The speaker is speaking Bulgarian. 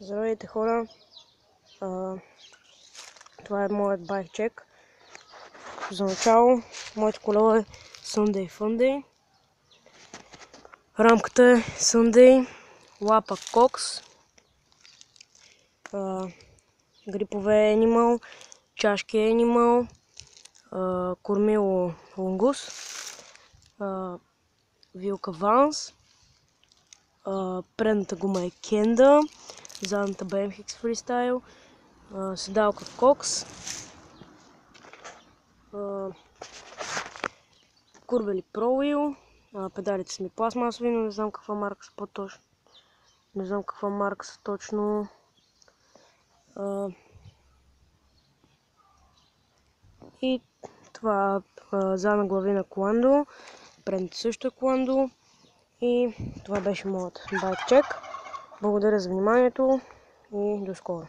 Здравейте, хора! Това е моят байк чек. За начало, моето колело е Sunday Funday. Рамката е Sunday, лапа Cox, грипове Animal, чашки Animal, кормило Longus, вилка Vans, предната гума е Kenda, задната BMX Freestyle, седалка Cox, курбели Pro Wheel, педалите са ми пластмасови, но не знам каква марка са по-точно. Не знам каква марка са точно. И това задна главина Coando, предната също е Coando. И това беше моят байк чек. Благодаря за вниманието и до скоро.